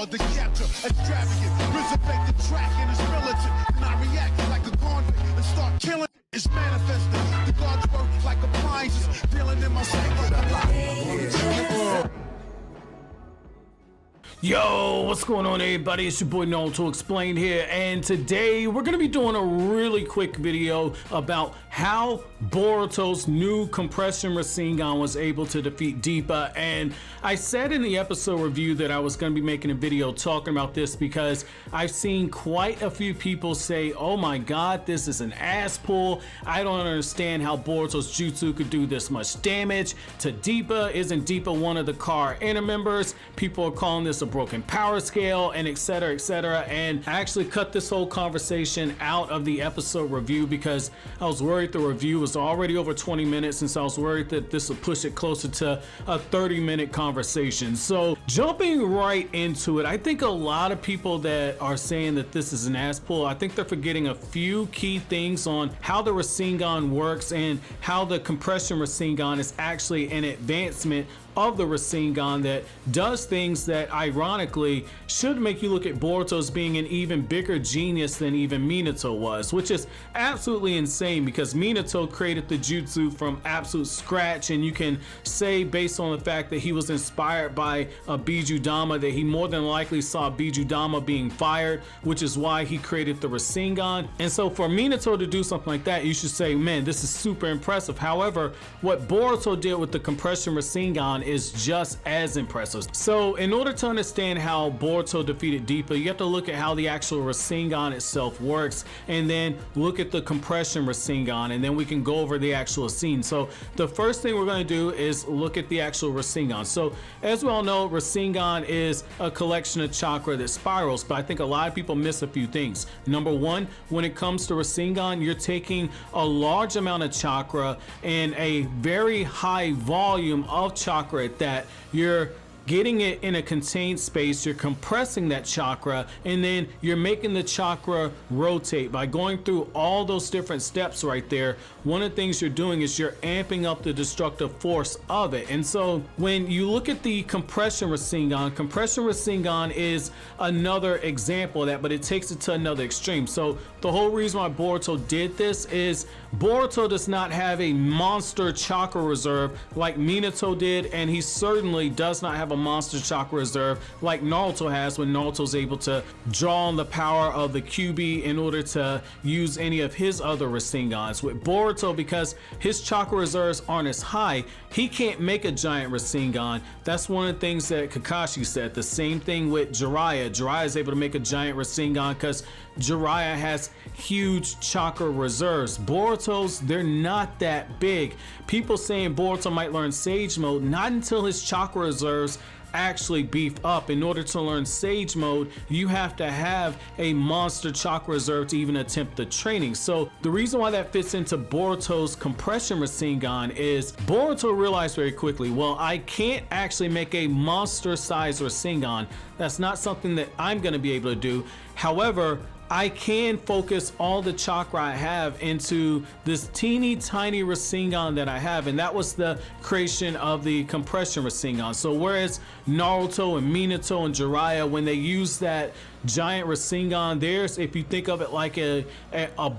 hard to capture. Extravagant, resurrect the track and it's militant. And I react like a convict and start killing. It's manifesting. The gods work like appliances, dealing in my psyche. Yo, what's going on everybody? It's your boy Naruto Explained here, and today we're going to be doing a really quick video about how Boruto's new compression Rasengan was able to defeat Deepa. And I said in the episode review that I was going to be making a video talking about this because I've seen quite a few people say, oh my god, this is an ass pull. I don't understand how Boruto's jutsu could do this much damage to Deepa. Isn't Deepa one of the car inner members? People are calling this a broken power scale, and etc, etc. And I actually cut this whole conversation out of the episode review because I was worried the review was already over 20 minutes, and so I was worried that this would push it closer to a 30-minute conversation. So jumping right into it, I think a lot of people that are saying that this is an ass pull, I think they're forgetting a few key things on how the Rasengan works and how the compression Rasengan is actually an advancement of the Rasengan that does things that ironically should make you look at Boruto as being an even bigger genius than even Minato was, which is absolutely insane because Minato created the jutsu from absolute scratch, and you can say based on the fact that he was inspired by a Bijudama that he more than likely saw Bijudama being fired, which is why he created the Rasengan. And so for Minato to do something like that, you should say, man, this is super impressive. However, what Boruto did with the compression Rasengan is just as impressive. So in order to understand how Boruto defeated Deepa, you have to look at how the actual Rasengan itself works, and then look at the compression Rasengan, and then we can go over the actual scene. So the first thing we're going to do is look at the actual Rasengan. So as we all know, Rasengan is a collection of chakra that spirals, but I think a lot of people miss a few things. Number one, when it comes to Rasengan, you're taking a large amount of chakra and a very high volume of chakra at that. You're getting it in a contained space, you're compressing that chakra, and then you're making the chakra rotate by going through all those different steps right there. One of the things you're doing is you're amping up the destructive force of it. And so when you look at the compression Rasengan is another example of that, but it takes it to another extreme. So the whole reason why Boruto did this is Boruto does not have a monster chakra reserve like Minato did, and he certainly does not have a monster chakra reserve like Naruto has, when Naruto's able to draw on the power of the QB in order to use any of his other Rasengans. With Boruto, because his chakra reserves aren't as high, he can't make a giant Rasengan. That's one of the things that Kakashi said. The same thing with Jiraiya. Jiraiya is able to make a giant Rasengan because Jiraiya has huge chakra reserves. Boruto's, they're not that big. People saying Boruto might learn Sage Mode, not until his chakra reserves actually beef up. In order to learn Sage Mode, you have to have a monster chakra reserve to even attempt the training. So the reason why that fits into Boruto's compression Rasengan is Boruto realized very quickly, well, I can't actually make a monster size Rasengan. That's not something that I'm going to be able to do. However, I can focus all the chakra I have into this teeny tiny Rasengan that I have, and that was the creation of the compression Rasengan. So whereas Naruto and Minato and Jiraiya, when they use that giant Rasengan, theirs, if you think of it like a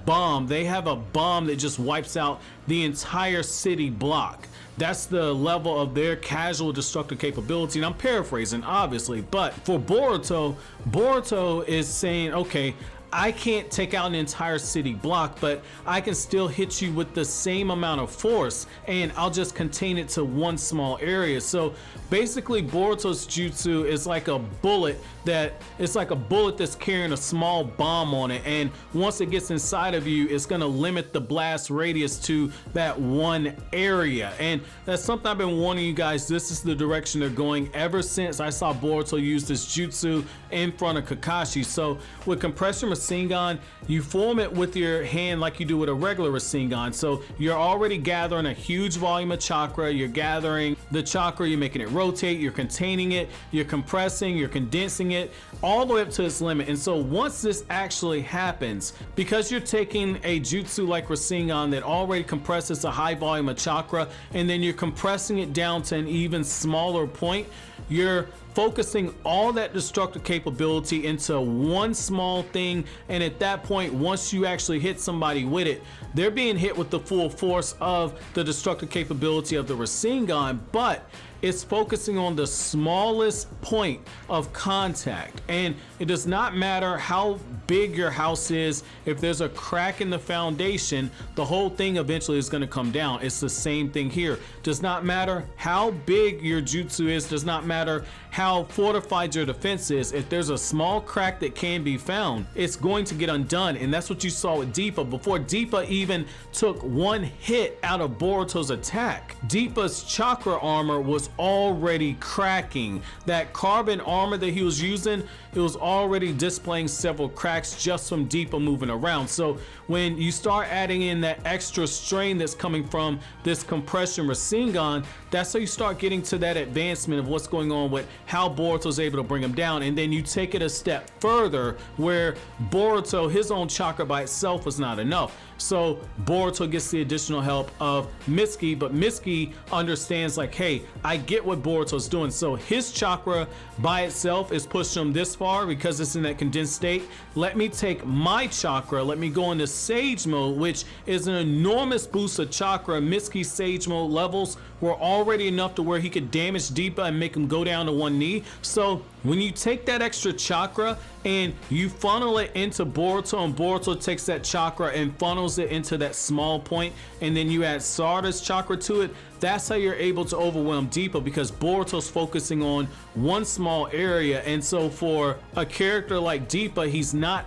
bomb, they have a bomb that just wipes out the entire city block. That's the level of their casual destructive capability, and I'm paraphrasing obviously, but for Boruto is saying, okay, I can't take out an entire city block, but I can still hit you with the same amount of force, and I'll just contain it to one small area. So basically Boruto's jutsu is like a bullet that's carrying a small bomb on it, and once it gets inside of you, it's gonna limit the blast radius to that one area. And that's something I've been warning you guys, this is the direction they're going ever since I saw Boruto use this jutsu in front of Kakashi. So with compression Rasengan, you form it with your hand like you do with a regular Rasengan. So you're already gathering a huge volume of chakra, you're gathering the chakra, you're making it rotate, you're containing it, you're compressing, you're condensing it all the way up to its limit. And so once this actually happens, because you're taking a jutsu like Rasengan that already compresses a high volume of chakra, and then you're compressing it down to an even smaller point, you're focusing all that destructive capability into one small thing, and at that point, once you actually hit somebody with it, they're being hit with the full force of the destructive capability of the Rasengan, but it's focusing on the smallest point of contact. And it does not matter how big your house is, if there's a crack in the foundation, the whole thing eventually is going to come down. It's the same thing here. Does not matter how big your jutsu is, does not matter how fortified your defense is. If there's a small crack that can be found, it's going to get undone. And that's what you saw with Deepa. Before Deepa even took one hit out of Boruto's attack, Deepa's chakra armor was already cracking. That carbon armor that he was using, it was already displaying several cracks just from Deepa moving around. So when you start adding in that extra strain that's coming from this compression Rasengan, that's how you start getting to that advancement of what's going on with how Boruto's able to bring him down. And then you take it a step further where Boruto, his own chakra by itself was not enough. So Boruto gets the additional help of Mitsuki, but Mitsuki understands like, hey, I get what Boruto's doing. So his chakra by itself is pushing him this far because it's in that condensed state. Let me take my chakra, let me go into Sage mode, which is an enormous boost of chakra. Mitsuki's Sage mode levels were already enough to where he could damage Deepa and make him go down to one knee. So when you take that extra chakra and you funnel it into Boruto, and Boruto takes that chakra and funnels it into that small point, and then you add Sarda's chakra to it, that's how you're able to overwhelm Deepa, because Boruto's focusing on one small area. And so for a character like Deepa, he's not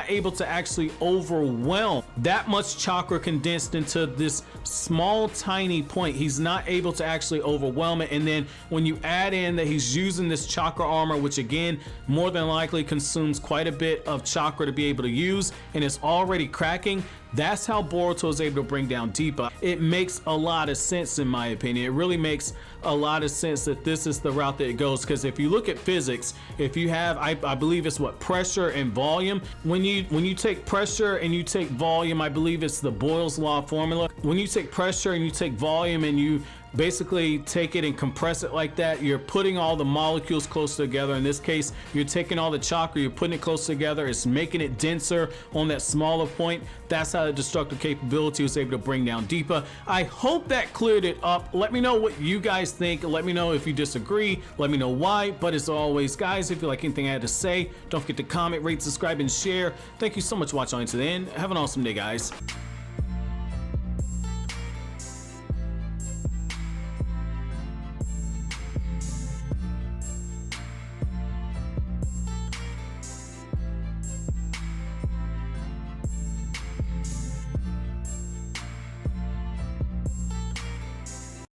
able to actually overwhelm that much chakra condensed into this small tiny point. He's not able to actually overwhelm it. And then when you add in that he's using this chakra armor, which again more than likely consumes quite a bit of chakra to be able to use, and it's already cracking, that's how Boruto is able to bring down Deepa. It makes a lot of sense in my opinion. It really makes a lot of sense that this is the route that it goes, because if you look at physics, if you have, I believe it's what, pressure and volume. When you take pressure and you take volume, I believe it's the Boyle's law formula. When you take pressure and you take volume and you basically take it and compress it like that, you're putting all the molecules close together. In this case, you're taking all the chakra, you're putting it close together, it's making it denser on that smaller point. That's how the destructive capability was able to bring down Deepa. I hope that cleared it up. Let me know what you guys think. Let me know if you disagree. Let me know why. But as always, guys, if you like anything I had to say, don't forget to comment, rate, subscribe, and share. Thank you so much for watching to the end. Have an awesome day, guys.